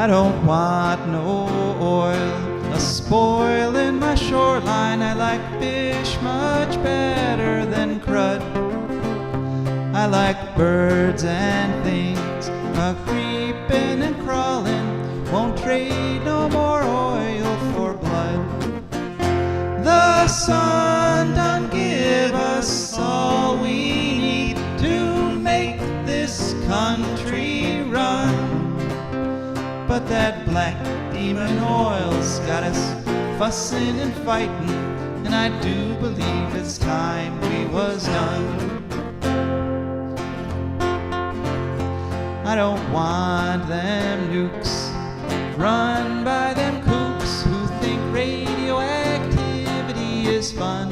I don't want no oil a-spoiling my shoreline. I like fish much better than crud. I like birds and things a-creeping and crawling. Won't trade no more oil for blood. The sun done give us all we need to make this country run. But that black demon oil's got us fussing and fighting, and I do believe it's time we was done. I don't want them nukes run by them kooks who think radioactivity is fun.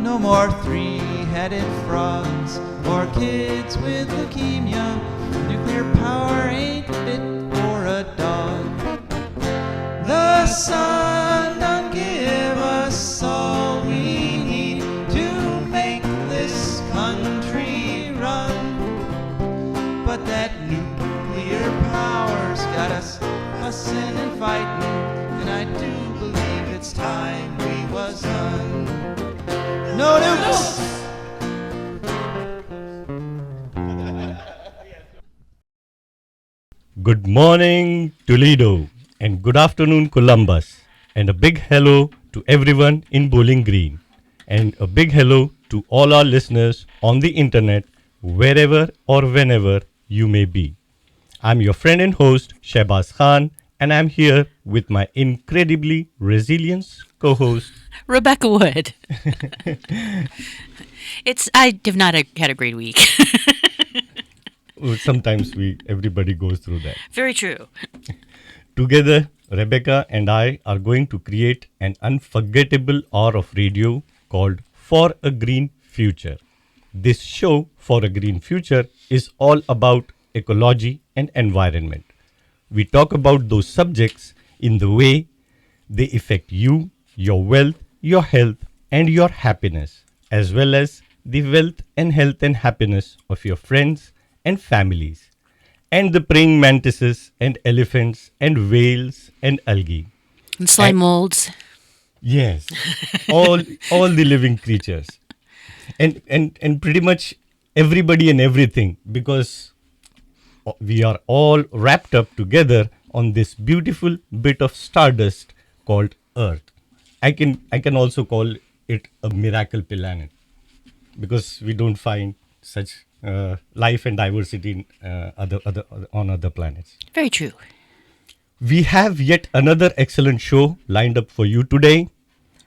No more three-headed frogs or kids with leukemia. Nuclear power ain't fit for a dog. The sun done give us all we need to make this country run. But that nuclear power's got us fussing and fighting, and I do believe it's time we was done. No nukes! Good morning, Toledo, and good afternoon, Columbus, and a big hello to everyone in Bowling Green, and a big hello to all our listeners on the internet, wherever or whenever you may be. I'm your friend and host, Shehbaz Khan, and I'm here with my incredibly resilient co-host, Rebecca Wood. I have not had a great week. Sometimes everybody goes through that. Very true. Together, Rebecca and I are going to create an unforgettable hour of radio called For a Green Future. This show, For a Green Future, is all about ecology and environment. We talk about those subjects in the way they affect you, your wealth, your health, and your happiness, as well as the wealth and health and happiness of your friends and families, and the praying mantises and elephants and whales and algae. And slime molds. Yes, all the living creatures, and pretty much everybody and everything, because we are all wrapped up together on this beautiful bit of stardust called Earth. I can also call it a miracle planet, because we don't find such life and diversity in on other planets. Very true. We have yet another excellent show lined up for you today.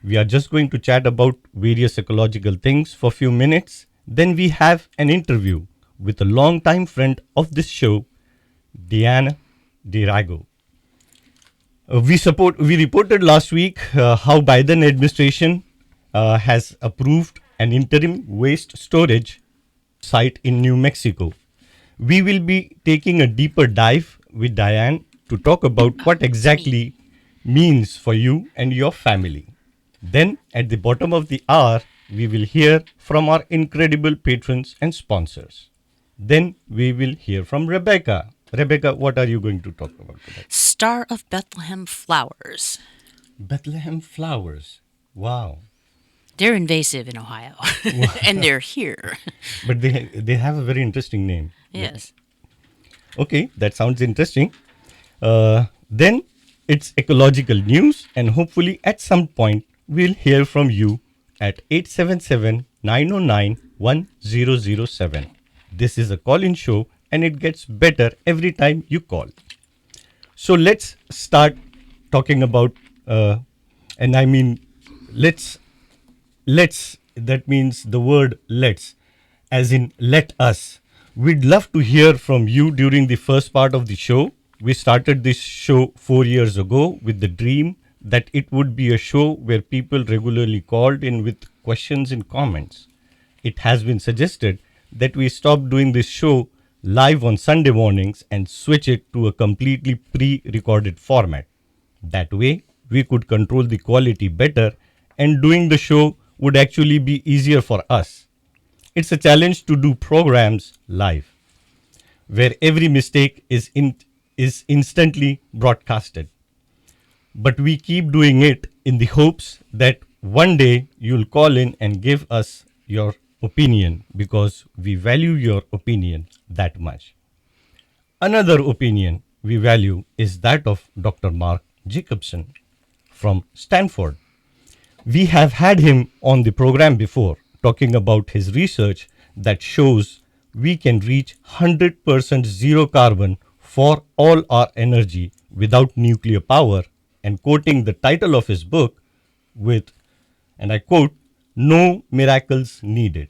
We are just going to chat about various ecological things for a few minutes. Then we have an interview with a longtime friend of this show, Diana D'Arago. We reported last week how Biden administration has approved an interim waste storage site in New Mexico. We will be taking a deeper dive with Diane to talk about what exactly means for you and your family. Then at the bottom of the hour, we will hear from our incredible patrons and sponsors. Then we will hear from Rebecca. Rebecca, what are you going to talk about today? Star of Bethlehem flowers. Bethlehem flowers. Wow. They're invasive in Ohio. And they're here. But they have a very interesting name. Yes. Okay, that sounds interesting. Then it's ecological news, and hopefully at some point we'll hear from you at 877-909-1007. This is a call-in show, and it gets better every time you call. So let's start talking about, and I mean, let's, that means the word let's, as in let us. We'd love to hear from you during the first part of the show. We started this show 4 years ago with the dream that it would be a show where people regularly called in with questions and comments. It has been suggested that we stop doing this show live on Sunday mornings and switch it to a completely pre-recorded format. That way, we could control the quality better, and doing the show would actually be easier for us. It's a challenge to do programs live, where every mistake is is instantly broadcasted. But we keep doing it in the hopes that one day you'll call in and give us your opinion because we value your opinion that much. Another opinion we value is that of Dr. Mark Jacobson from Stanford. We have had him on the program before talking about his research that shows we can reach 100% zero carbon for all our energy without nuclear power, and quoting the title of his book with, and I quote, "No miracles needed."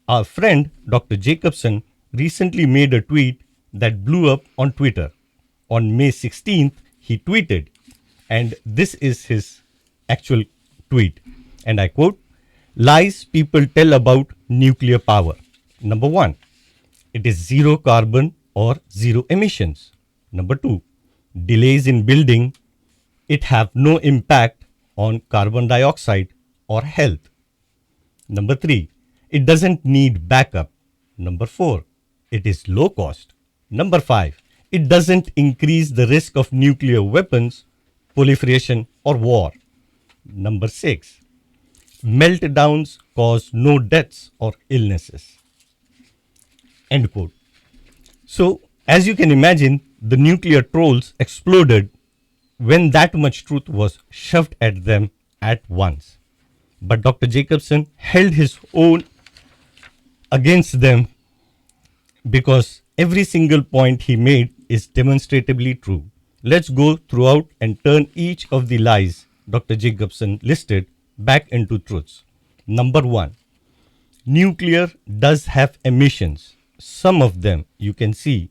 Our friend Dr. Jacobson recently made a tweet that blew up on Twitter. On May 16th, he tweeted, and this is his actual tweet, and I quote, "Lies people tell about nuclear power. Number one, it is zero carbon or zero emissions. Number two, delays in building it have no impact on carbon dioxide or health. Number three, it doesn't need backup. Number four, it is low cost. Number five, it doesn't increase the risk of nuclear weapons, proliferation, or war. Number six, meltdowns cause no deaths or illnesses." End quote. So, as you can imagine, the nuclear trolls exploded when that much truth was shoved at them at once. But Dr. Jacobson held his own against them because every single point he made is demonstrably true. Let's go throughout and turn each of the lies Dr. Jacobson listed back into truths. Number one, nuclear does have emissions. Some of them you can see,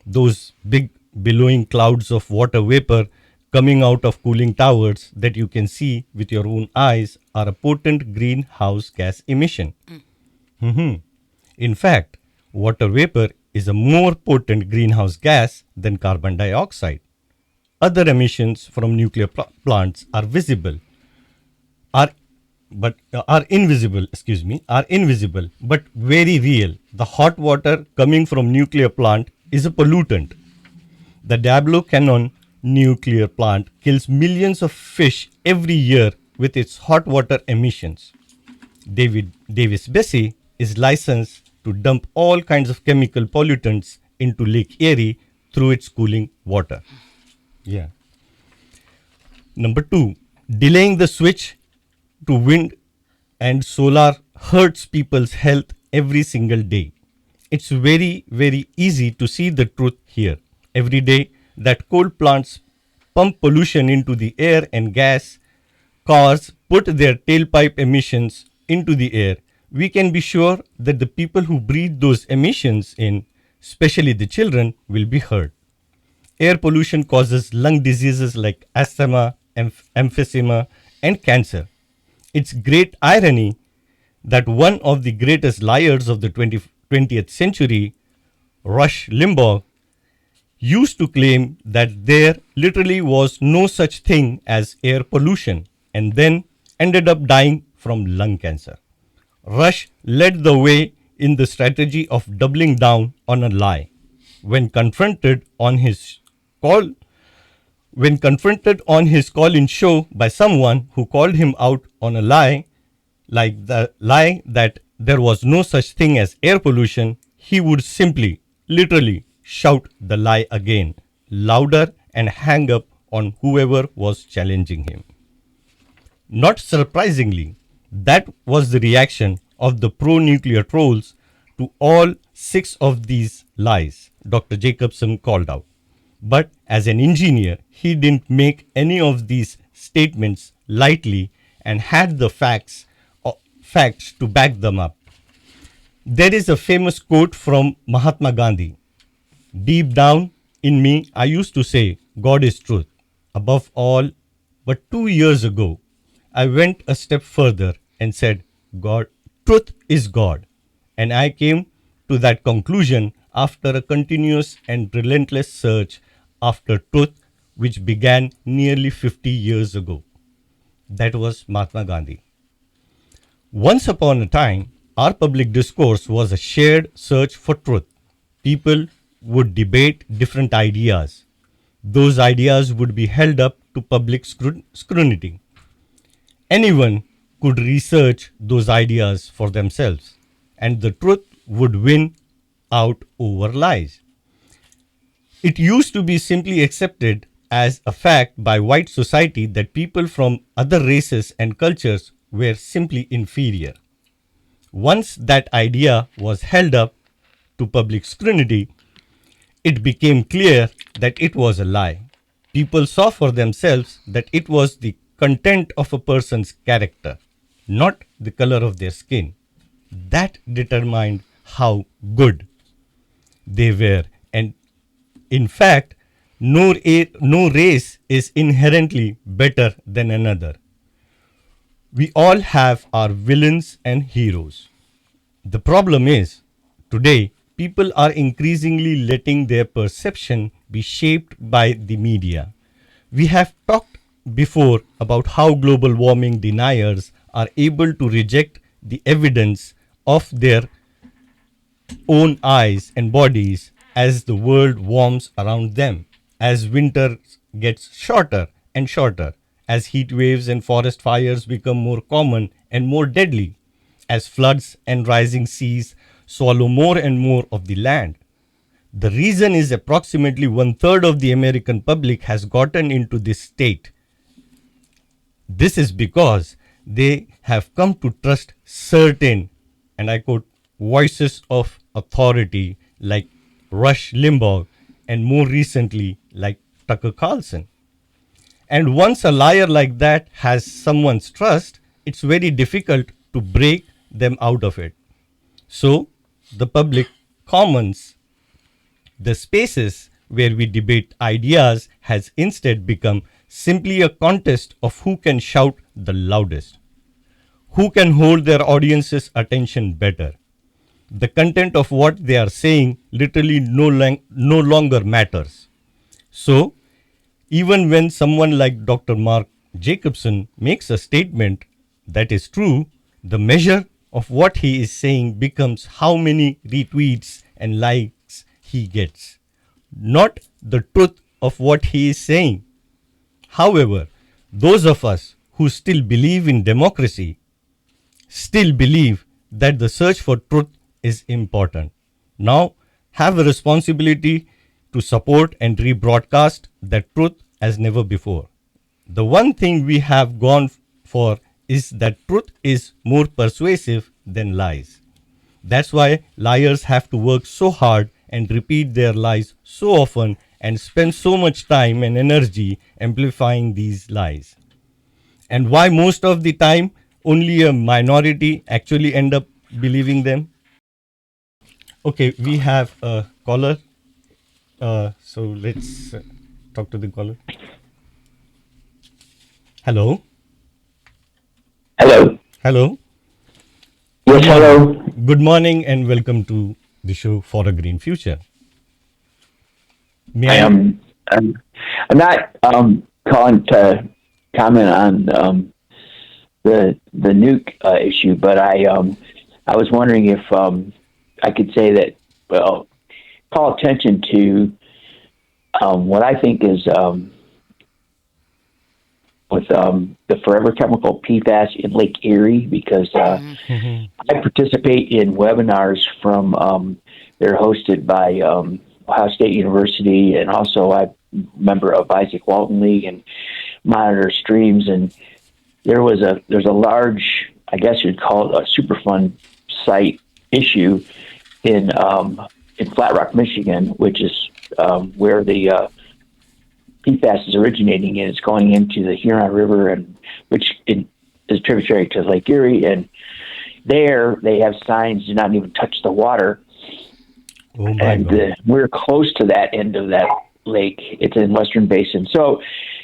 those big billowing clouds of water vapor coming out of cooling towers that you can see with your own eyes are a potent greenhouse gas emission. In fact, water vapor is a more potent greenhouse gas than carbon dioxide. Other emissions from nuclear plants are invisible, but very real. The hot water coming from nuclear plant is a pollutant. The Diablo Canyon nuclear plant kills millions of fish every year with its hot water emissions. Davis-Besse is licensed to dump all kinds of chemical pollutants into Lake Erie through its cooling water. Yeah. Number two, delaying the switch to wind and solar hurts people's health every single day. It's very, very easy to see the truth here. Every day that coal plants pump pollution into the air and gas cars put their tailpipe emissions into the air, we can be sure that the people who breathe those emissions in, especially the children, will be hurt. Air pollution causes lung diseases like asthma, emphysema, and cancer. It's great irony that one of the greatest liars of the 20th century, Rush Limbaugh, used to claim that there literally was no such thing as air pollution and then ended up dying from lung cancer. Rush led the way in the strategy of doubling down on a lie. When confronted on his call-in show by someone who called him out on a lie, like the lie that there was no such thing as air pollution, he would simply, literally, shout the lie again, louder, and hang up on whoever was challenging him. Not surprisingly, that was the reaction of the pro-nuclear trolls to all 6 of these lies Dr. Jacobson called out. But as an engineer, he didn't make any of these statements lightly and had the facts to back them up. There is a famous quote from Mahatma Gandhi. "Deep down in me, I used to say, God is truth, above all, but 2 years ago, I went a step further and said, God, truth is God. And I came to that conclusion after a continuous and relentless search after truth, which began nearly 50 years ago." That was Mahatma Gandhi. Once upon a time, our public discourse was a shared search for truth. People would debate different ideas. Those ideas would be held up to public scrutiny. Anyone could research those ideas for themselves, and the truth would win out over lies. It used to be simply accepted as a fact by white society that people from other races and cultures were simply inferior. Once that idea was held up to public scrutiny, it became clear that it was a lie. People saw for themselves that it was the content of a person's character, not the color of their skin. That determined how good they were. And in fact, no race is inherently better than another. We all have our villains and heroes. The problem is, today, people are increasingly letting their perception be shaped by the media. We have talked before about how global warming deniers are able to reject the evidence of their own eyes and bodies as the world warms around them, as winter gets shorter and shorter, as heat waves and forest fires become more common and more deadly, as floods and rising seas swallow more and more of the land. The reason is approximately one third of the American public has gotten into this state. This is because they have come to trust certain, and I quote, voices of authority like Rush Limbaugh and more recently like Tucker Carlson. And once a liar like that has someone's trust, it's very difficult to break them out of it. So, the public commons, the spaces where we debate ideas, has instead become simply a contest of who can shout the loudest, who can hold their audience's attention better. The content of what they are saying literally no longer matters. So, even when someone like Dr. Mark Jacobson makes a statement that is true, the measure of what he is saying becomes how many retweets and likes he gets, not the truth of what he is saying. However, those of us who still believe in democracy still believe that the search for truth is important. Now have a responsibility to support and rebroadcast that truth as never before. The one thing we have gone for is that truth is more persuasive than lies. That's why liars have to work so hard and repeat their lies so often and spend so much time and energy amplifying these lies. And why most of the time only a minority actually end up believing them. Okay, we have a caller. So let's talk to the caller. Hello. Hello. Hello. Yes, hello. Good morning and welcome to the show For a Green Future. May I am. I'm not calling to comment on the nuke issue, but I was wondering if I could say that, well, call attention to what I think is with the forever chemical PFAS in Lake Erie, because I participate in webinars from they're hosted by Ohio State University, and also I'm a member of Isaac Walton League and monitor streams. And there's a large, I guess you'd call it a Superfund site issue in Flat Rock, Michigan, which is where the PFAS is originating, and it's going into the Huron River, and which is tributary to Lake Erie. And there they have signs: "Do not even touch the water." Oh my God. We're close to that end of that lake. It's in Western Basin. So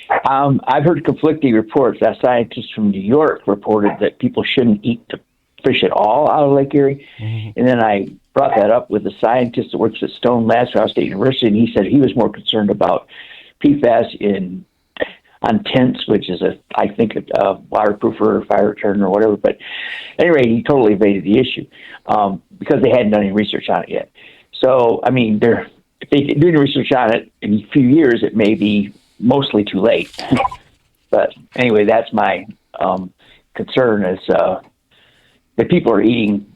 I've heard conflicting reports. That scientists from New York reported that people shouldn't eat the fish at all out of Lake Erie. And then I brought that up with a scientist that works at Stone Labs, Ohio State University, and he said he was more concerned about PFAS on tents, which is I think a waterproofer, fire retardant, or whatever. But anyway, he totally evaded the issue because they hadn't done any research on it yet. So I mean, if they do the research on it in a few years, it may be mostly too late. But anyway, that's my concern is that people are eating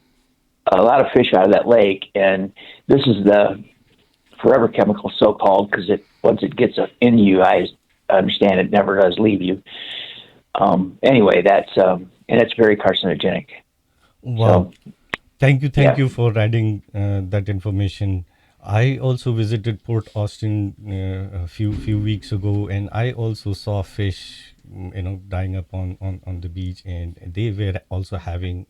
a lot of fish out of that lake, and this is the forever chemical, so-called, because once it gets in you, I understand it never does leave you. Anyway, and it's very carcinogenic. Wow. So, Thank yeah. you for adding that information. I also visited Port Austin a few weeks ago, and I also saw fish, dying up on the beach, and they were also having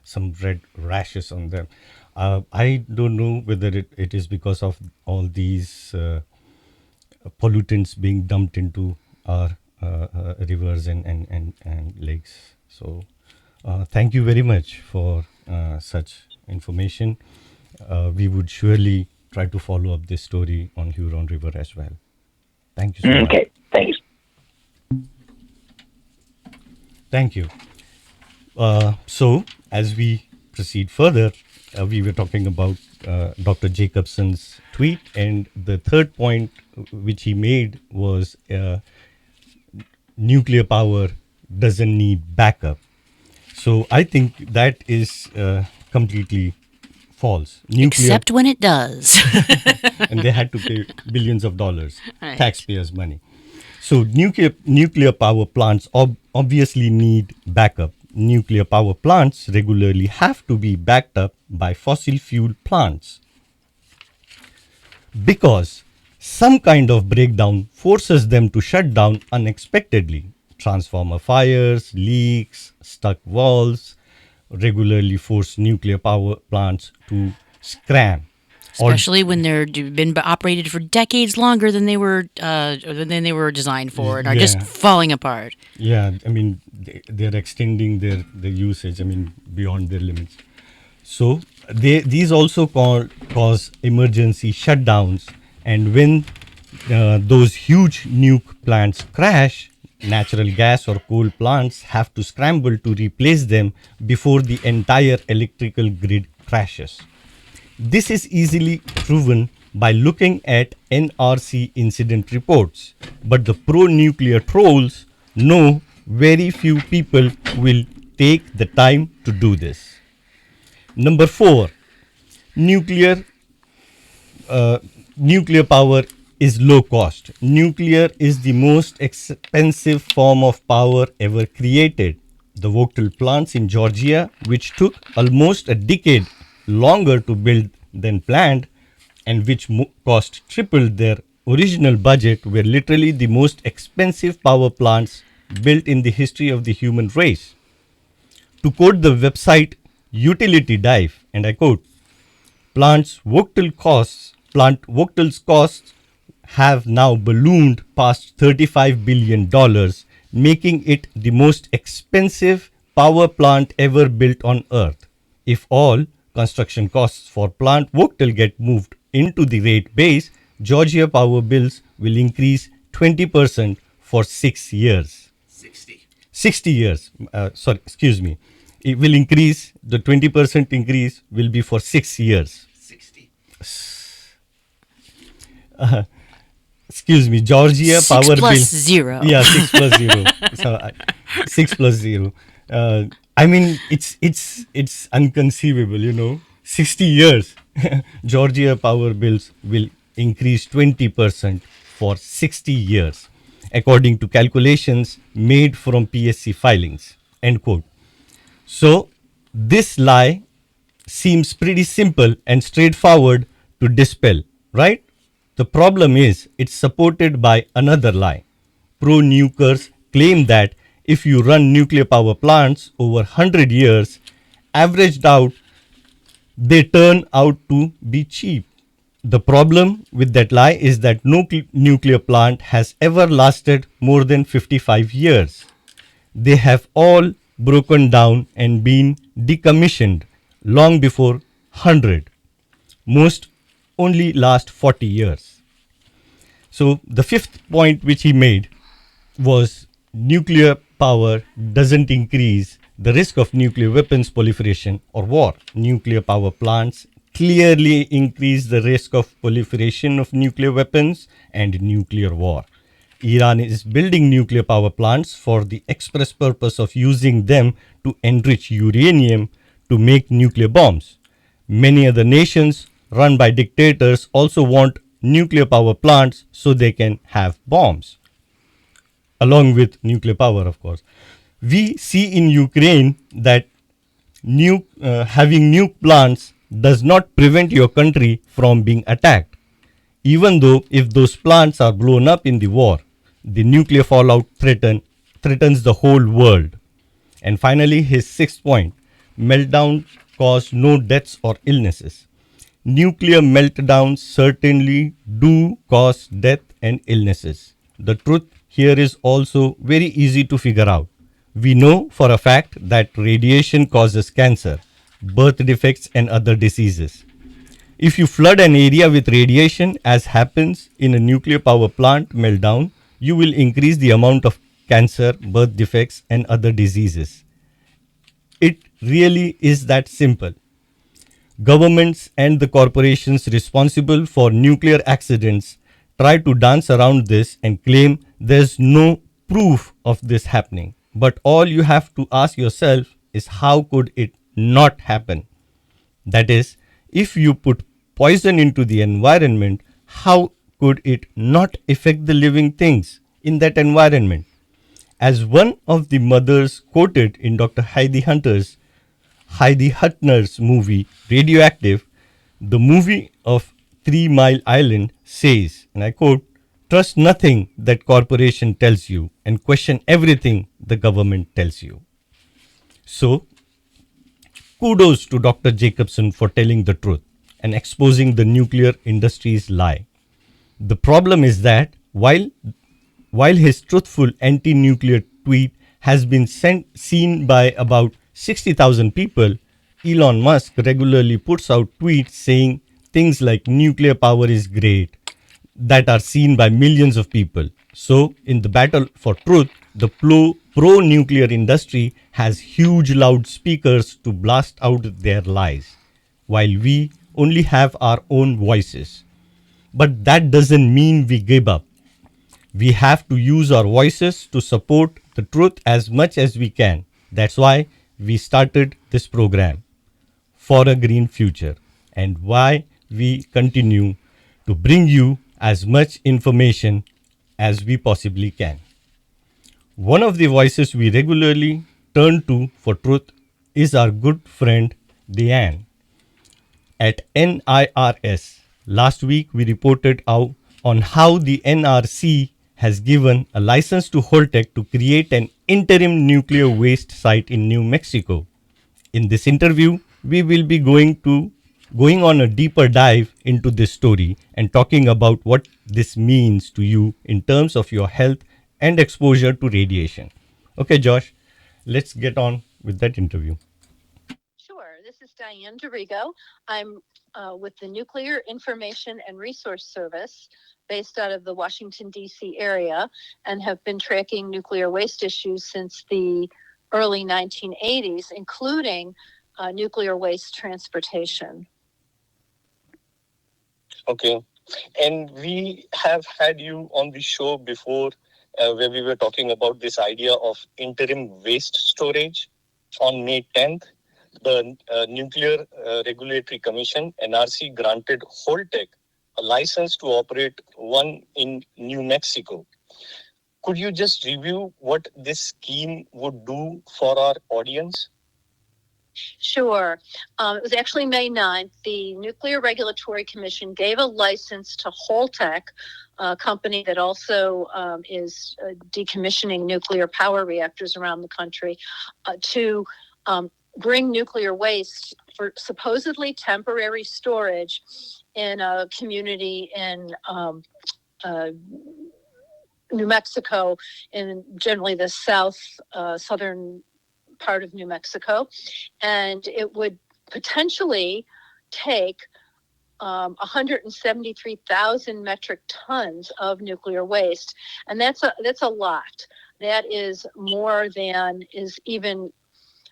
some red rashes on them. I don't know whether it is because of all these pollutants being dumped into our rivers and lakes. So, thank you very much for such information. We would surely try to follow up this story on Huron River as well. Thank you so much. Okay, thanks. Thank you. So, as we proceed further, we were talking about Dr. Jacobson's tweet, and the third point which he made was nuclear power doesn't need backup. So, I think that is completely false. Except when it does. And they had to pay billions of dollars, Right. taxpayers' money. So nuclear power plants obviously need backup. Nuclear power plants regularly have to be backed up by fossil fuel plants because some kind of breakdown forces them to shut down unexpectedly. Transformer fires, leaks, stuck valves regularly force nuclear power plants to scram. Or- Especially when been operated for decades longer than they were designed for and are just Yeah. falling apart. Yeah, I mean, they're extending their usage, beyond their limits. So, these also cause emergency shutdowns. And when those huge nuke plants crash, natural gas or coal plants have to scramble to replace them before the entire electrical grid crashes. This is easily proven by looking at NRC incident reports, but the pro-nuclear trolls know very few people will take the time to do this. Number 4, nuclear power is low cost. Nuclear is the most expensive form of power ever created. The Vogtle plants in Georgia, which took almost a decade longer to build than planned and which cost triple their original budget, were literally the most expensive power plants built in the history of the human race. To quote the website Utility Dive, and I quote, plant Vogtle's costs have now ballooned past $35 billion, making it the most expensive power plant ever built on Earth. If all construction costs for Plant Vogtle get moved into the rate base, Georgia power bills will increase 20% for 6 years. 60 years. Excuse me. It will increase, the 20% increase will be for 6 years. 60. Excuse me, Georgia 6 power plus bill. 0. Yeah, 6 plus 0. So 6 plus 0. It's inconceivable, 60 years. Georgia power bills will increase 20% for 60 years, according to calculations made from PSC filings. End quote. So, this lie seems pretty simple and straightforward to dispel, right? The problem is it's supported by another lie. Pro-nukers claim that if you run nuclear power plants over 100 years, averaged out, they turn out to be cheap. The problem with that lie is that no nuclear plant has ever lasted more than 55 years. They have all broken down and been decommissioned long before 100. Most only last 40 years. So the fifth point which he made was nuclear power doesn't increase the risk of nuclear weapons proliferation or war. Nuclear power plants clearly increase the risk of proliferation of nuclear weapons and nuclear war. Iran is building nuclear power plants for the express purpose of using them to enrich uranium to make nuclear bombs. Many other nations run by dictators also want nuclear power plants so they can have bombs, along with nuclear power, of course. We see in Ukraine that having nuke plants does not prevent your country from being attacked. Even though if those plants are blown up in the war, the nuclear fallout threatens the whole world. And finally, his sixth point, meltdown cause no deaths or illnesses. Nuclear meltdowns certainly do cause death and illnesses. The truth here is also very easy to figure out. We know for a fact that radiation causes cancer, birth defects, and other diseases. If you flood an area with radiation, as happens in a nuclear power plant meltdown, you will increase the amount of cancer, birth defects, and other diseases. It really is that simple. Governments and the corporations responsible for nuclear accidents try to dance around this and claim there's no proof of this happening. But all you have to ask yourself is how could it not happen? That is, if you put poison into the environment, how could it not affect the living things in that environment? As one of the mothers quoted in Dr. Heidi Huttner's movie Radioactive, the movie of 3 Mile Island says, and I quote, "Trust nothing that corporation tells you and question everything the government tells you." So, kudos to Dr. Jacobson for telling the truth and exposing the nuclear industry's lie. The problem is that while his truthful anti-nuclear tweet has been seen by about 60,000 people, Elon Musk regularly puts out tweets saying things like nuclear power is great that are seen by millions of people. So, in the battle for truth, the pro-nuclear industry has huge loudspeakers to blast out their lies, while we only have our own voices. But that doesn't mean we give up. We have to use our voices to support the truth as much as we can. That's why we started this program, For a Green Future, and why we continue to bring you as much information as we possibly can. One of the voices we regularly turn to for truth is our good friend Diane at NIRS. Last week we reported out on how the NRC has given a license to Holtec to create an interim nuclear waste site in New Mexico. In this interview, we will be going on a deeper dive into this story and talking about what this means to you in terms of your health and exposure to radiation. Okay, Josh, let's get on with that interview. Sure. This is Diane Dorigo. I'm with the Nuclear Information and Resource Service based out of the Washington, D.C. area and have been tracking nuclear waste issues since the early 1980s, including nuclear waste transportation. Okay. And we have had you on the show before where we were talking about this idea of interim waste storage. On May 10th, the Nuclear Regulatory Commission, NRC, granted Holtec a license to operate one in New Mexico. Could you just review what this scheme would do for our audience? Sure. It was actually May 9th. The Nuclear Regulatory Commission gave a license to Holtec, a company that also is decommissioning nuclear power reactors around the country, to bring nuclear waste for supposedly temporary storage in a community in New Mexico, in generally the southern part of New Mexico, and it would potentially take 173,000 metric tons of nuclear waste, and that's a lot. That is more than is even.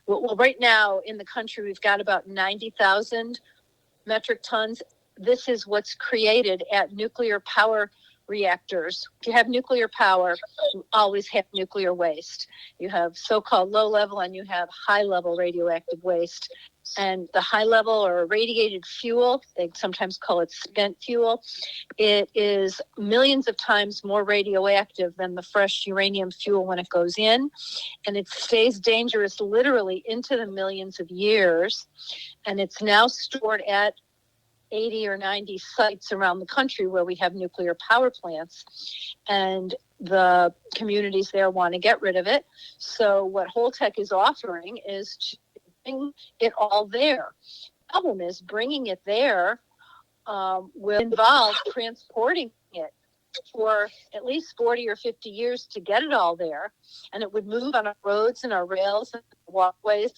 Well, right now in the country, we've got about 90,000 metric tons. This is what's created at nuclear power reactors. If you have nuclear power, you always have nuclear waste. You have so-called low level and you have high level radioactive waste. And the high level or irradiated fuel, they sometimes call it spent fuel, it is millions of times more radioactive than the fresh uranium fuel when it goes in. And it stays dangerous literally into the millions of years. And it's now stored at 80 or 90 sites around the country where we have nuclear power plants. And the communities there want to get rid of it. So what Holtec is offering is to bring it all there. The problem is bringing it there will involve transporting it for at least 40 or 50 years to get it all there. And it would move on our roads and our rails and walkways,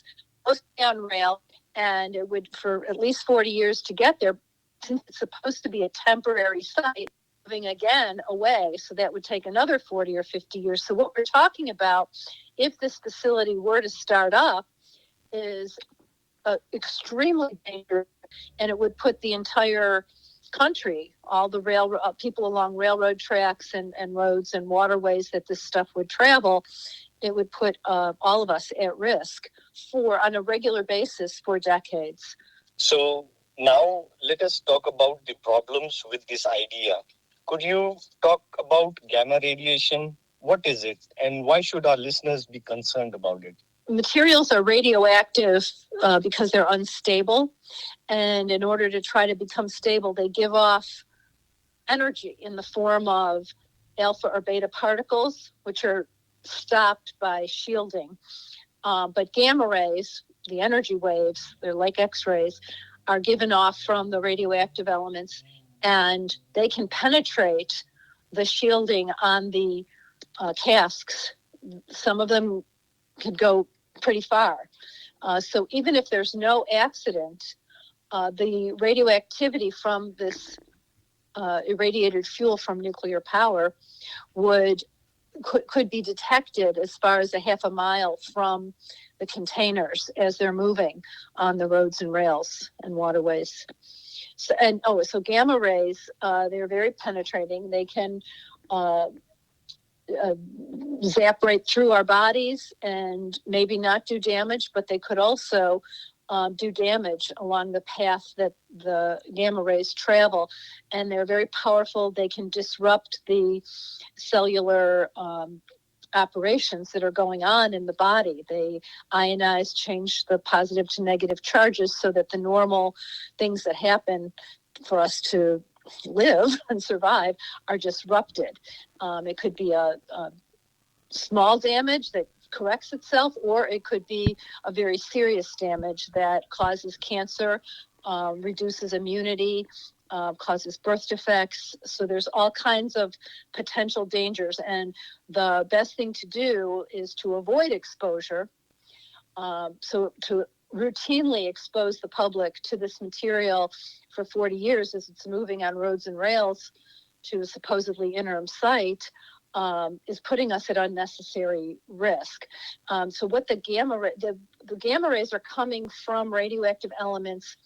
mostly on rail. And it would, for at least 40 years to get there, since it's supposed to be a temporary site, moving again away. So that would take another 40 or 50 years. So what we're talking about, if this facility were to start up, is extremely dangerous, and it would put the entire country, all the people along railroad tracks and roads and waterways that this stuff would travel, it would put all of us at risk on a regular basis for decades. So now let us talk about the problems with this idea. Could you talk about gamma radiation? What is it, and why should our listeners be concerned about it? Materials are radioactive because they're unstable. And in order to try to become stable, they give off energy in the form of alpha or beta particles, which are stopped by shielding. But gamma rays, the energy waves, they're like X-rays, are given off from the radioactive elements, and they can penetrate the shielding on the casks. Some of them could go pretty far. So even if there's no accident, the radioactivity from this irradiated fuel from nuclear power could be detected as far as a half a mile from the containers as they're moving on the roads and rails and waterways. So gamma rays, they're very penetrating. They can zap right through our bodies and maybe not do damage, but they could also do damage along the path that the gamma rays travel. And they're very powerful. They can disrupt the cellular operations that are going on in the body. They ionize, change the positive to negative charges so that the normal things that happen for us to live and survive are disrupted. It could be a small damage that corrects itself, or it could be a very serious damage that causes cancer, reduces immunity, causes birth defects. So there's all kinds of potential dangers. And the best thing to do is to avoid exposure. So to routinely expose the public to this material for 40 years as it's moving on roads and rails to a supposedly interim site is putting us at unnecessary risk. So what the gamma rays are coming from radioactive elements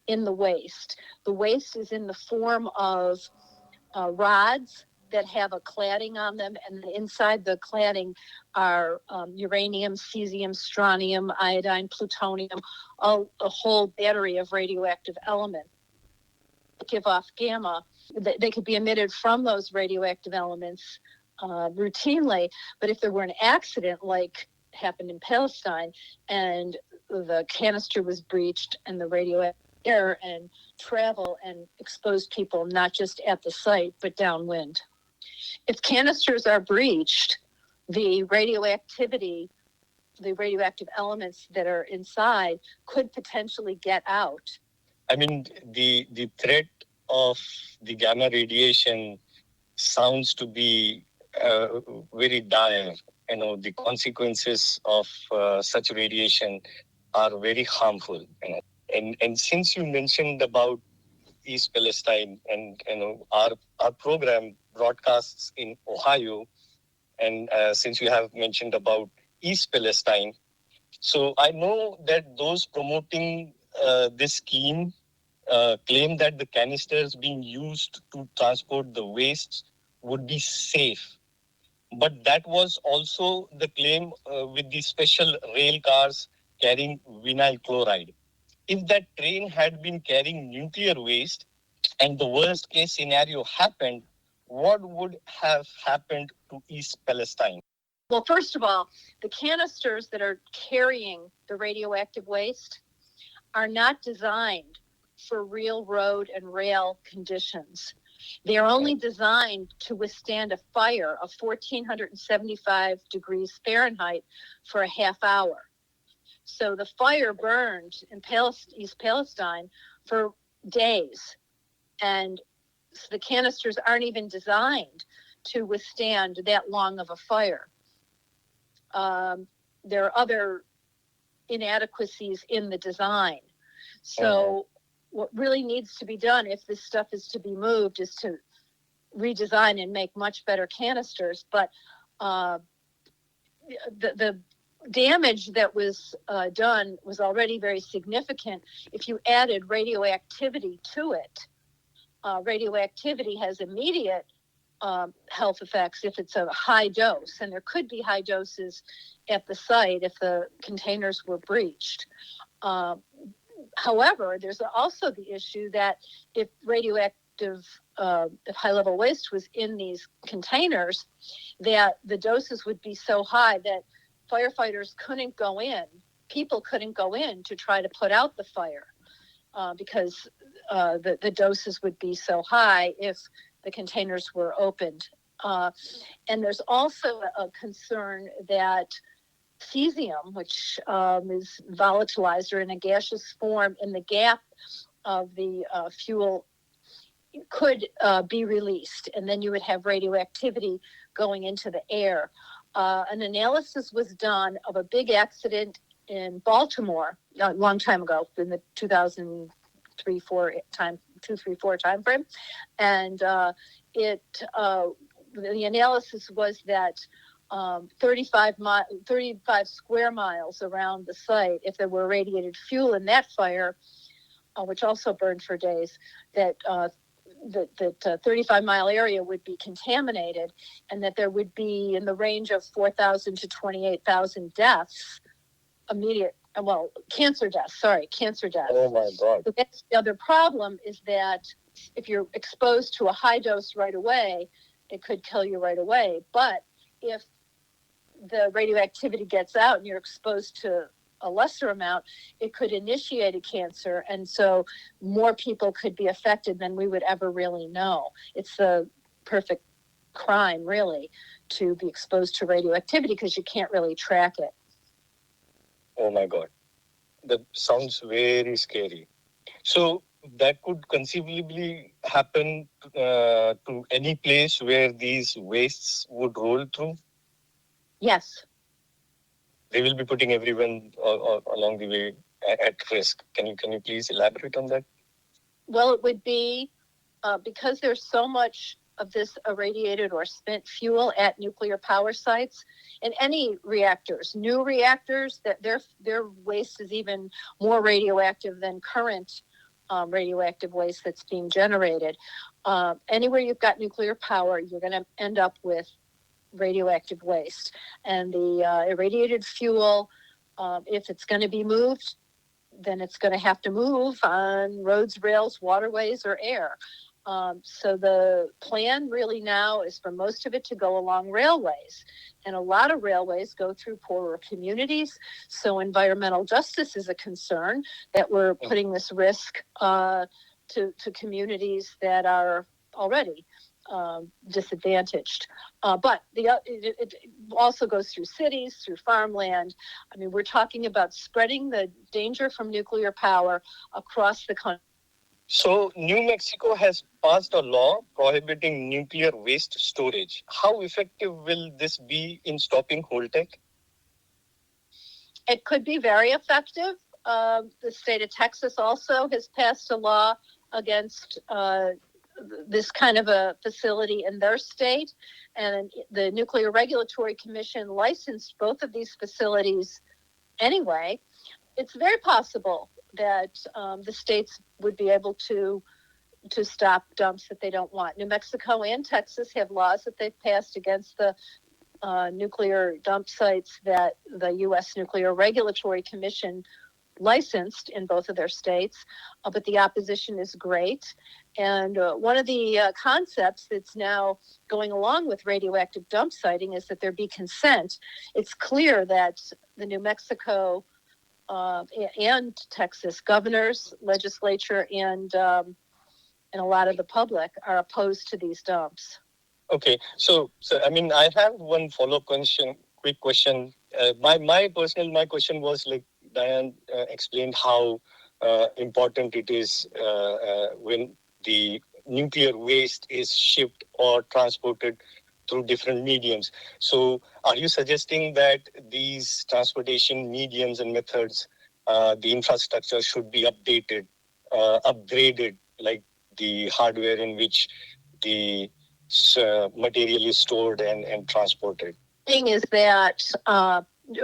in the waste. The waste is in the form of rods that have a cladding on them, and inside the cladding are uranium, cesium, strontium, iodine, plutonium, a whole battery of radioactive elements that give off gamma. They could be emitted from those radioactive elements routinely, but if there were an accident like happened in Palestine and the canister was breached and the radioactive air and travel and exposed people not just at the site but downwind. If canisters are breached, the radioactive elements that are inside could potentially get out. I mean, the threat of the gamma radiation sounds to be very dire. You know, the consequences of such radiation are very harmful. You know, and since you mentioned about East Palestine, and you know, our program broadcasts in Ohio, and since you have mentioned about East Palestine, so I know that those promoting this scheme claim that the canisters being used to transport the wastes would be safe. But that was also the claim with the special rail cars carrying vinyl chloride. If that train had been carrying nuclear waste and the worst case scenario happened, what would have happened to East Palestine? Well, first of all, the canisters that are carrying the radioactive waste are not designed for real road and rail conditions. They are only designed to withstand a fire of 1,475 degrees Fahrenheit for a half hour. So the fire burned in East Palestine for days. And so the canisters aren't even designed to withstand that long of a fire. There are other inadequacies in the design. So what really needs to be done if this stuff is to be moved is to redesign and make much better canisters. But the damage that was done was already very significant. If you added radioactivity to it, radioactivity has immediate health effects if it's a high dose, and there could be high doses at the site if the containers were breached. However, there's also the issue that if radioactive, if high-level waste was in these containers, that the doses would be so high that firefighters couldn't go in, people couldn't go in to try to put out the fire because the doses would be so high if the containers were opened. And there's also a concern that cesium, which is volatilized or in a gaseous form in the gap of the fuel, could be released, and then you would have radioactivity going into the air. An analysis was done of a big accident in Baltimore a long time ago, in the 2003-4 time frame, and the analysis was that 35 square miles around the site, if there were radiated fuel in that fire, which also burned for days, that 35-mile area would be contaminated, and that there would be in the range of 4,000 to 28,000 deaths, cancer deaths. Oh my God. So that's the other problem, is that if you're exposed to a high dose right away, it could kill you right away. But if the radioactivity gets out and you're exposed to a lesser amount, it could initiate a cancer, and so more people could be affected than we would ever really know. It's the perfect crime, really, to be exposed to radioactivity because you can't really track it. Oh my God. That sounds very scary. So that could conceivably happen to any place where these wastes would roll through? Yes. They will be putting everyone along the way at risk. Can you please elaborate on that? Well, it would be because there's so much of this irradiated or spent fuel at nuclear power sites and any reactors, new reactors, that their waste is even more radioactive than current radioactive waste that's being generated. Anywhere you've got nuclear power, you're going to end up with radioactive waste. And the irradiated fuel, if it's going to be moved, then it's going to have to move on roads, rails, waterways, or air. So the plan really now is for most of it to go along railways. And a lot of railways go through poorer communities. So environmental justice is a concern that we're putting this risk to communities that are already disadvantaged. But it also goes through cities, through farmland. I mean, we're talking about spreading the danger from nuclear power across the country. So New Mexico has passed a law prohibiting nuclear waste storage. How effective will this be in stopping Holtec? It could be very effective. The state of Texas also has passed a law against this kind of a facility in their state, and the Nuclear Regulatory Commission licensed both of these facilities anyway. It's very possible the states would be able to stop dumps that they don't want. New Mexico and Texas have laws that they've passed against the nuclear dump sites that the U.S. Nuclear Regulatory Commission licensed in both of their states, but the opposition is great. And one of the concepts that's now going along with radioactive dump siting is that there be consent. It's clear that the New Mexico and Texas governors, legislature, and a lot of the public are opposed to these dumps. Okay, so I mean, I have one follow-up question, quick question. My question was like Diane explained how important it is when the nuclear waste is shipped or transported through different mediums. So are you suggesting that these transportation mediums and methods, the infrastructure should be updated, upgraded, like the hardware in which the material is stored and transported? Thing is that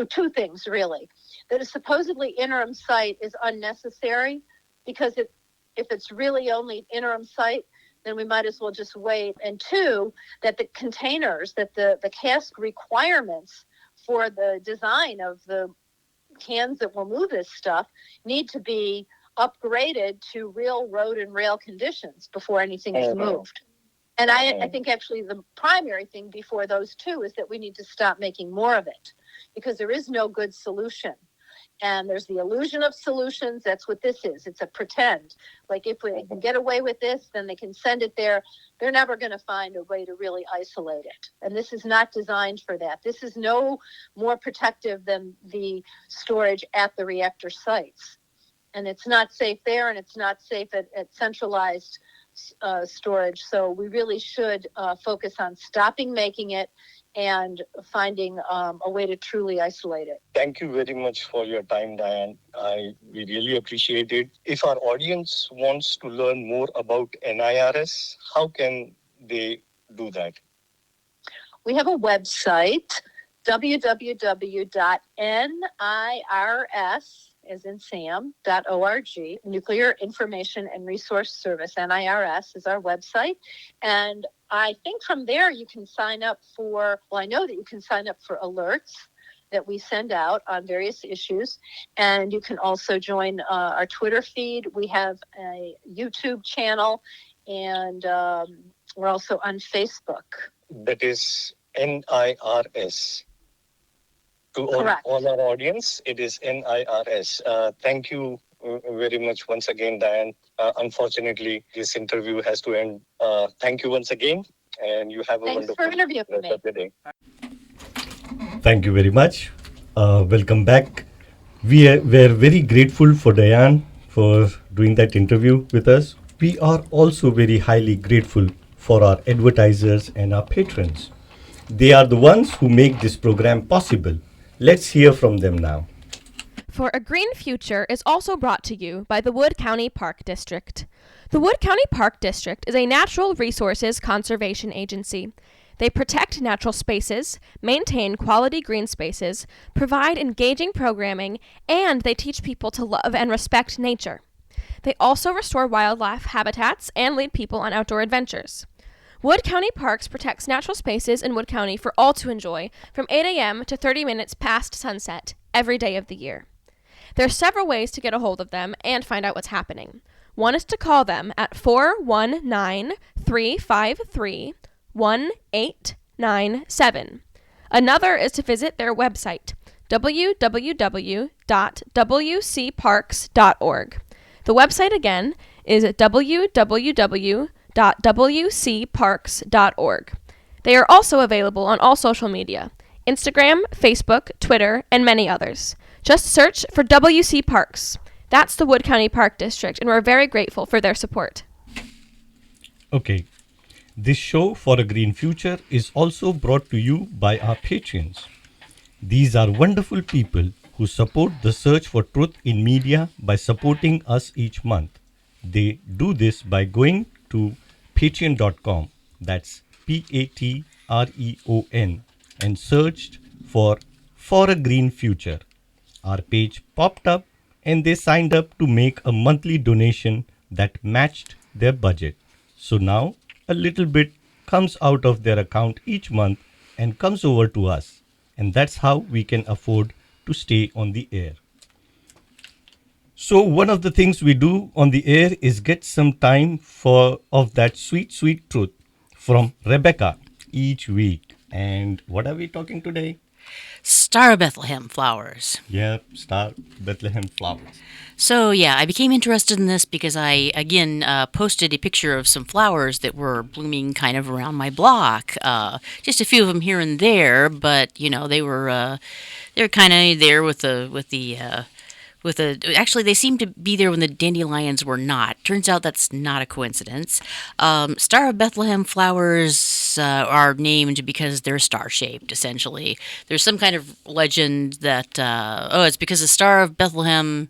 two things really. That a supposedly interim site is unnecessary because if it's really only an interim site, then we might as well just wait. And two, that the containers, that the cask requirements for the design of the cans that will move this stuff need to be upgraded to real road and rail conditions before anything is moved. And I think actually the primary thing before those two is that we need to stop making more of it because there is no good solution. And there's the illusion of solutions. That's what this is. It's a pretend. Like if we can get away with this, then they can send it there. They're never going to find a way to really isolate it. And this is not designed for that. This is no more protective than the storage at the reactor sites. And it's not safe there, and it's not safe at centralized storage. So we really should focus on stopping making it and finding a way to truly isolate it. Thank you very much for your time, Diane. We really appreciate it. If our audience wants to learn more about NIRS, how can they do that? We have a website, www.nirs, as in Sam.org. Nuclear Information and Resource Service, NIRS, is our website. And I think from there you can sign up for, I know that you can sign up for alerts that we send out on various issues. And you can also join our Twitter feed. We have a YouTube channel, and we're also on Facebook. That is NIRS. To all our audience, it is NIRS. Thank you very much once again, Diane. Unfortunately, this interview has to end. Thank you once again, and you have a wonderful for interviewing rest of the day. Thank you very much. Welcome back. We're very grateful for Diane for doing that interview with us. We are also very highly grateful for our advertisers and our patrons. They are the ones who make this program possible. Let's hear from them now. For a Green Future is also brought to you by the Wood County Park District. The Wood County Park District is a natural resources conservation agency. They protect natural spaces, maintain quality green spaces, provide engaging programming, and they teach people to love and respect nature. They also restore wildlife habitats and lead people on outdoor adventures. Wood County Parks protects natural spaces in Wood County for all to enjoy from 8 a.m. to 30 minutes past sunset every day of the year. There are several ways to get a hold of them and find out what's happening. One is to call them at 419-353-1897. Another is to visit their website, www.wcparks.org. The website again is www.wcparks.org. They are also available on all social media, Instagram, Facebook, Twitter, and many others. Just search for WC Parks. That's the Wood County Park District, and we're very grateful for their support. Okay, this show For a Green Future is also brought to you by our patrons. These are wonderful people who support the search for truth in media by supporting us each month. They do this by going to patreon.com, that's Patreon, and searched for a Green Future. Our page popped up and they signed up to make a monthly donation that matched their budget. So now a little bit comes out of their account each month and comes over to us. And that's how we can afford to stay on the air. So one of the things we do on the air is get some time for of that sweet, sweet truth from Rebecca each week. And what are we talking today? Star of Bethlehem flowers. Yep, Star Bethlehem flowers. So, yeah, I became interested in this because I, again, posted a picture of some flowers that were blooming kind of around my block. Just a few of them here and there, but, you know, they were kind of there actually, they seemed to be there when the dandelions were not. Turns out that's not a coincidence. Star of Bethlehem flowers are named because they're star-shaped, essentially. There's some kind of legend that, it's because the Star of Bethlehem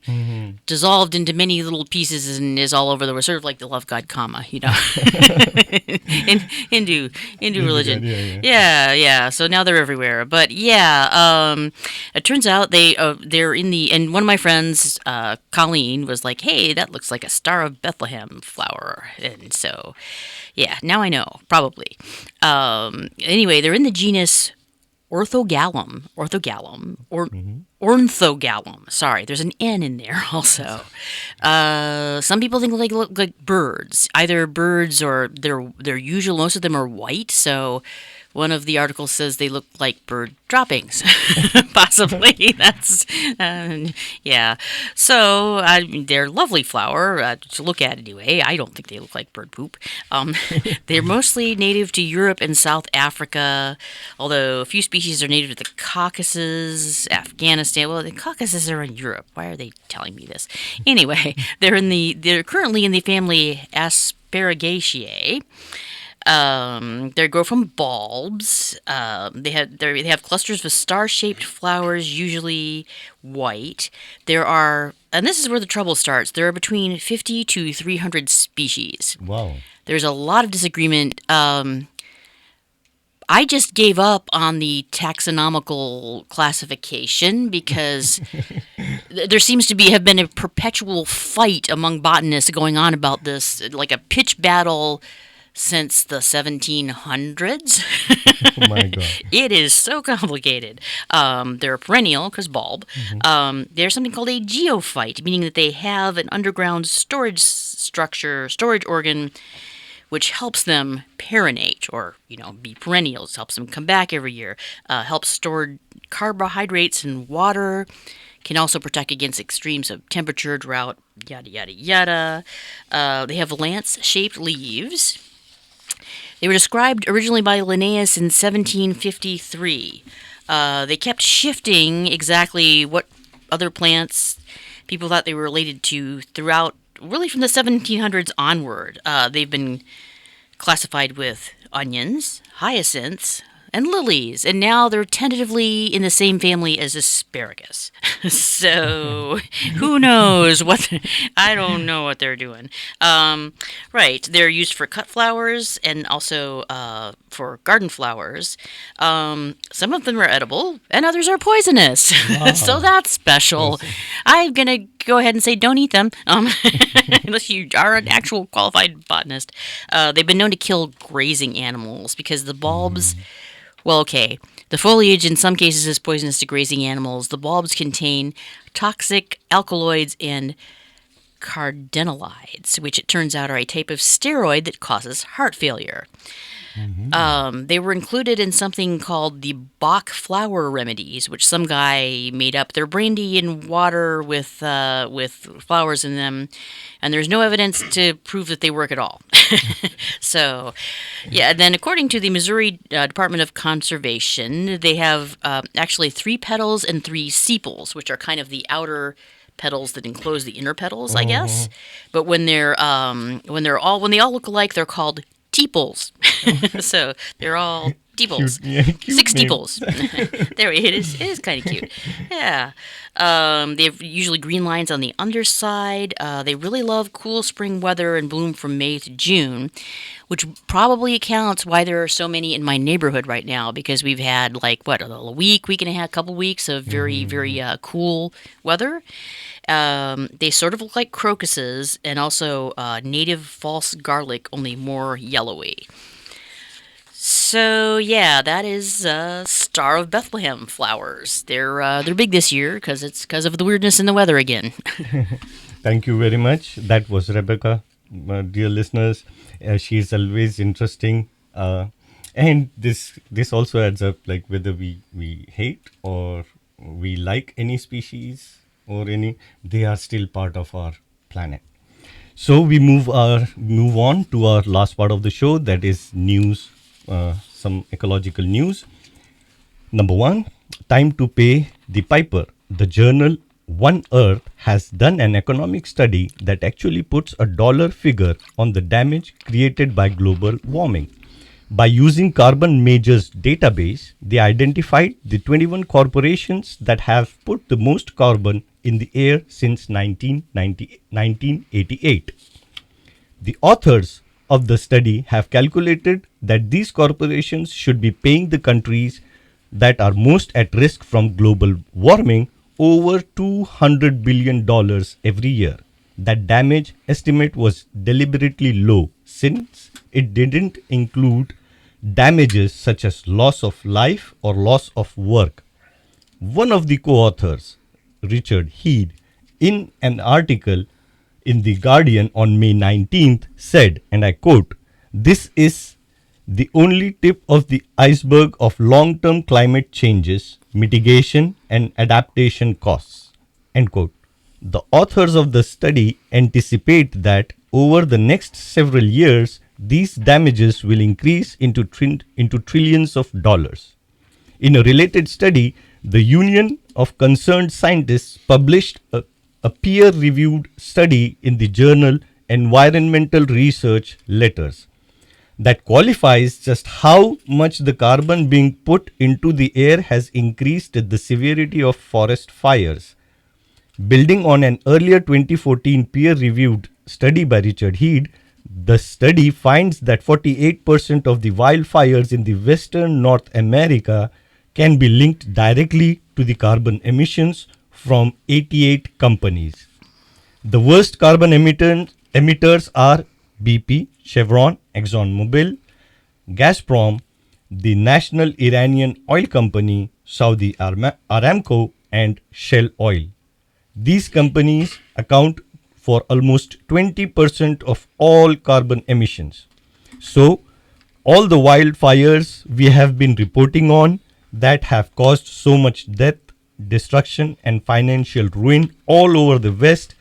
dissolved into many little pieces and is all over the world, sort of like the love god Kama, you know. in Hindu religion. Yeah. So now they're everywhere. But yeah, it turns out they're in the, and one of my friends, Colleen, was like, hey, that looks like a Star of Bethlehem flower. And so, yeah, now I know, probably. Anyway, they're in the genus Orthogallum, or Ornthogallum. Sorry, there's an N in there also. Some people think they look like birds, either birds or they're usual. Most of them are white, so one of the articles says they look like bird droppings. Possibly. That's, yeah. So, they're lovely flower to look at anyway. I don't think they look like bird poop. They're mostly native to Europe and South Africa, although a few species are native to the Caucasus, Afghanistan. Well, the Caucasus are in Europe. Why are they telling me this? Anyway, they're currently in the family Asparagaceae. They grow from bulbs. They have clusters of star-shaped flowers, usually white. And this is where the trouble starts. There are between 50 to 300 species. Wow. There's a lot of disagreement. I just gave up on the taxonomical classification because there seems to have been a perpetual fight among botanists going on about this, like a pitch battle since the 1700s. Oh my God. It is so complicated. They're perennial because bulb. There's something called a geophyte, meaning that they have an underground storage organ, which helps them perennate or, be perennials, helps them come back every year, helps store carbohydrates and water, can also protect against extremes of temperature, drought, yada, yada, yada. They have lance-shaped leaves. They were described originally by Linnaeus in 1753. They kept shifting exactly what other plants people thought they were related to throughout, really from the 1700s onward. They've been classified with onions, hyacinths, and lilies, and now they're tentatively in the same family as asparagus. So, who knows I don't know what they're doing. Right, they're used for cut flowers and also for garden flowers. Some of them are edible, and others are poisonous. Wow. So that's special. I'm gonna go ahead and say don't eat them, unless you are an actual qualified botanist. They've been known to kill grazing animals because the bulbs. Well, okay, the foliage in some cases is poisonous to grazing animals. The bulbs contain toxic alkaloids and cardenolides, which it turns out are a type of steroid that causes heart failure. They were included in something called the Bach flower remedies, which some guy made up. They're brandy and water with flowers in them, and there's no evidence to prove that they work at all. So, yeah. Then, according to the Missouri Department of Conservation, they have actually 3 petals and 3 sepals, which are kind of the outer petals that enclose the inner petals, I guess. But when they all look alike, they're called tepals. So they're all tepals. Cute 6 name. tepals. There it is. It is kind of cute. Yeah. They have usually green lines on the underside. They really love cool spring weather and bloom from May to June, which probably accounts why there are so many in my neighborhood right now, because we've had a week and a half, couple weeks of very, very cool weather. They sort of look like crocuses and also native false garlic, only more yellowy. So yeah, that is Star of Bethlehem flowers. They're big this year because of the weirdness in the weather again. Thank you very much. That was Rebecca, dear listeners. She's always interesting, and this also adds up. Like whether we hate or we like any species or any, they are still part of our planet. So we move on to our last part of the show, that is news, some ecological news. Number one, time to pay the piper. The journal One Earth has done an economic study that actually puts a dollar figure on the damage created by global warming. By using Carbon Majors database, they identified the 21 corporations that have put the most carbon in the air since 1988. The authors of the study have calculated that these corporations should be paying the countries that are most at risk from global warming over $200 billion every year. That damage estimate was deliberately low since it didn't include damages such as loss of life or loss of work. One of the co-authors, Richard Head, in an article in The Guardian on May 19th said, and I quote, "This is the only tip of the iceberg of long-term climate changes, mitigation and adaptation costs." End quote. The authors of the study anticipate that over the next several years, these damages will increase into trillions of dollars. In a related study, the Union of Concerned Scientists published a peer-reviewed study in the journal Environmental Research Letters that qualifies just how much the carbon being put into the air has increased the severity of forest fires. Building on an earlier 2014 peer-reviewed study by Richard Head, the study finds that 48% of the wildfires in the western North America can be linked directly to the carbon emissions from 88 companies. The worst carbon emitters are BP, Chevron, ExxonMobil, Gazprom, the National Iranian Oil Company, Saudi Aramco, and Shell Oil. These companies account for almost 20% of all carbon emissions. So, all the wildfires we have been reporting on that have caused so much death, destruction, and financial ruin all over the West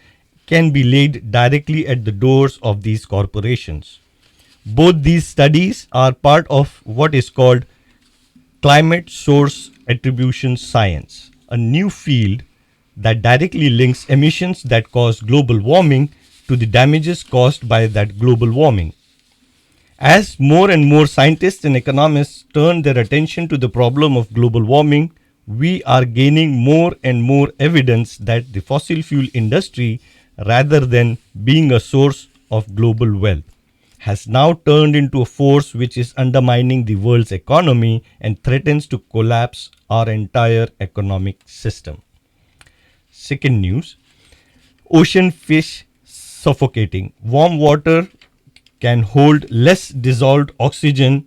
can be laid directly at the doors of these corporations. Both these studies are part of what is called climate source attribution science, a new field that directly links emissions that cause global warming to the damages caused by that global warming. As more and more scientists and economists turn their attention to the problem of global warming, we are gaining more and more evidence that the fossil fuel industry, rather than being a source of global wealth, has now turned into a force which is undermining the world's economy and threatens to collapse our entire economic system. Second news, ocean fish suffocating. Warm water can hold less dissolved oxygen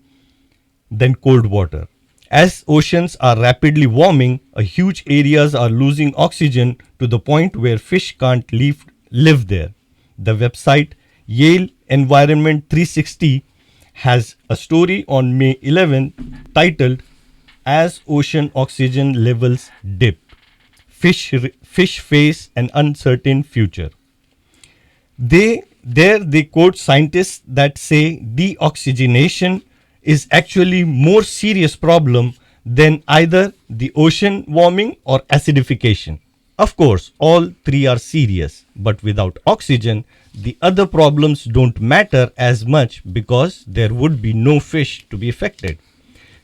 than cold water. As oceans are rapidly warming, huge areas are losing oxygen to the point where fish can't live there. The website Yale Environment 360 has a story on May 11 titled "As Ocean Oxygen Levels Dip, Fish Face an Uncertain Future." They quote scientists that say deoxygenation is actually more serious problem than either the ocean warming or acidification. Of course, all three are serious, but without oxygen, the other problems don't matter as much because there would be no fish to be affected.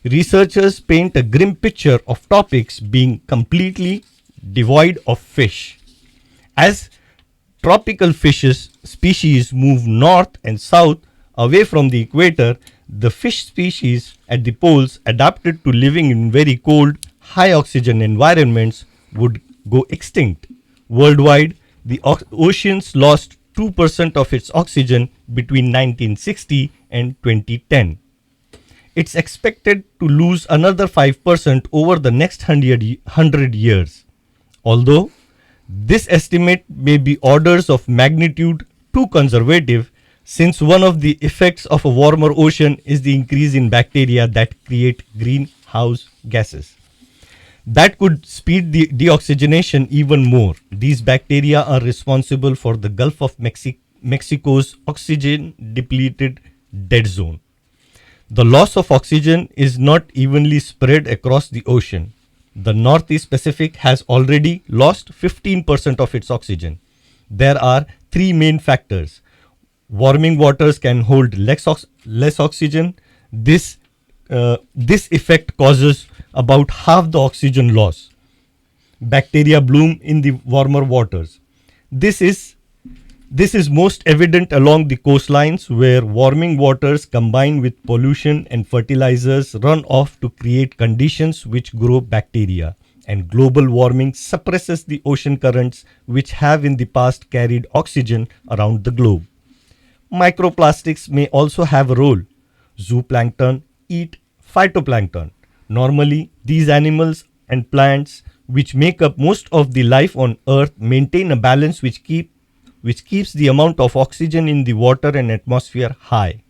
Researchers paint a grim picture of tropics being completely devoid of fish. As tropical species move north and south away from the equator, the fish species at the poles adapted to living in very cold, high oxygen environments would go extinct. Worldwide, the oceans lost 2% of its oxygen between 1960 and 2010. It's expected to lose another 5% over the next 100 years. Although this estimate may be orders of magnitude too conservative, since one of the effects of a warmer ocean is the increase in bacteria that create greenhouse gases. That could speed the deoxygenation even more. These bacteria are responsible for the Gulf of Mexico's oxygen depleted dead zone. The loss of oxygen is not evenly spread across the ocean. The Northeast Pacific has already lost 15% of its oxygen. There are three main factors. Warming waters can hold less oxygen. This effect causes about half the oxygen loss. Bacteria bloom in the warmer waters. This is most evident along the coastlines where warming waters combine with pollution and fertilizers run off to create conditions which grow bacteria. And global warming suppresses the ocean currents which have in the past carried oxygen around the globe. Microplastics may also have a role. Zooplankton eat phytoplankton. Normally, these animals and plants, which make up most of the life on Earth, maintain a balance which keeps the amount of oxygen in the water and atmosphere high.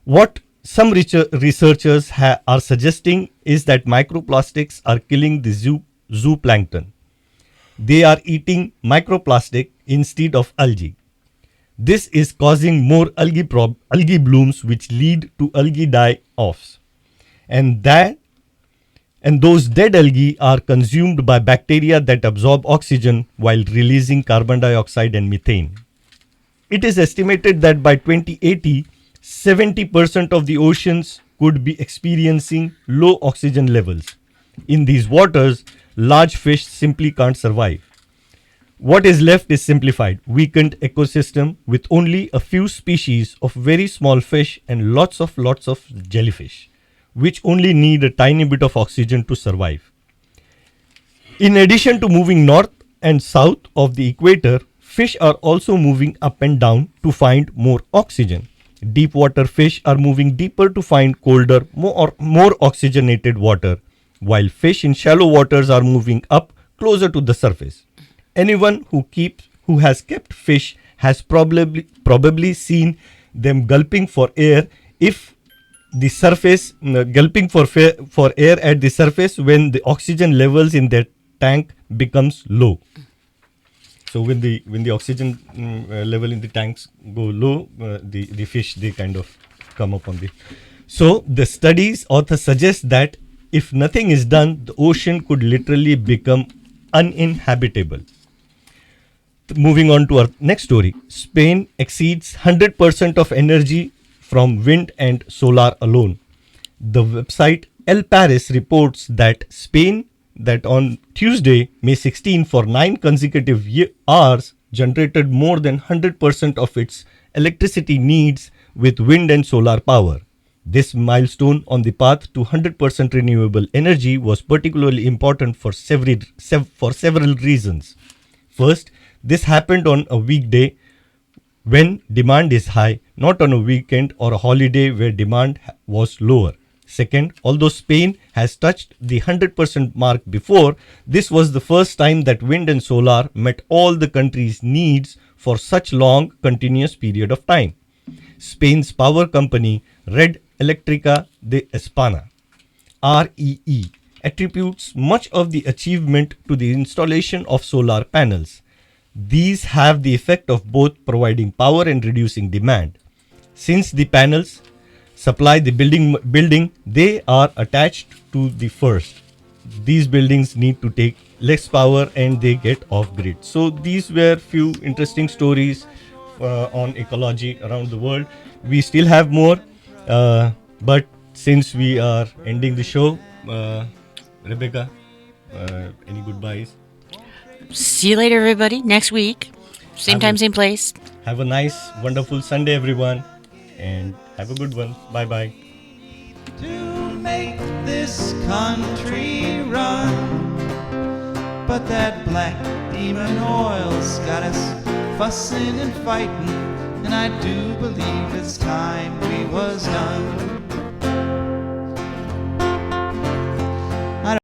What some researchers are suggesting is that microplastics are killing the zooplankton. They are eating microplastic instead of algae. This is causing more algae blooms which lead to algae die-offs. And those dead algae are consumed by bacteria that absorb oxygen while releasing carbon dioxide and methane. It is estimated that by 2080, 70% of the oceans could be experiencing low oxygen levels. In these waters, large fish simply can't survive. What is left is simplified, weakened ecosystem with only a few species of very small fish and lots of jellyfish, which only need a tiny bit of oxygen to survive. In addition to moving north and south of the equator, fish are also moving up and down to find more oxygen. Deep water fish are moving deeper to find colder, more oxygenated water, while fish in shallow waters are moving up closer to the surface. Anyone who has kept fish has probably seen them gulping for air gulping for air at the surface when the oxygen levels in their tank becomes low. So when the oxygen level in the tanks go low, the fish, they kind of come up on the. So the study's authors suggest that if nothing is done, the ocean could literally become uninhabitable. Moving on to our next story. Spain exceeds 100% of energy from wind and solar alone. The website El País reports that Spain, that on Tuesday, May 16, for 9 consecutive hours, generated more than 100% of its electricity needs with wind and solar power. This milestone on the path to 100% renewable energy was particularly important for several reasons. First, this happened on a weekday when demand is high, not on a weekend or a holiday where demand was lower. Second, although Spain has touched the 100% mark before, this was the first time that wind and solar met all the country's needs for such long continuous period of time. Spain's power company Red Eléctrica de España, REE, attributes much of the achievement to the installation of solar panels. These have the effect of both providing power and reducing demand. Since the panels supply the building, they are attached to the first. These buildings need to take less power and they get off grid. So these were few interesting stories on ecology around the world. We still have more, but since we are ending the show, Rebecca, any goodbyes? See you later, everybody. Next week. Same time, same place. Have a nice, wonderful Sunday, everyone. And have a good one. Bye-bye. To make this country run, but that black demon oil's got us fussing and fighting, and I do believe it's time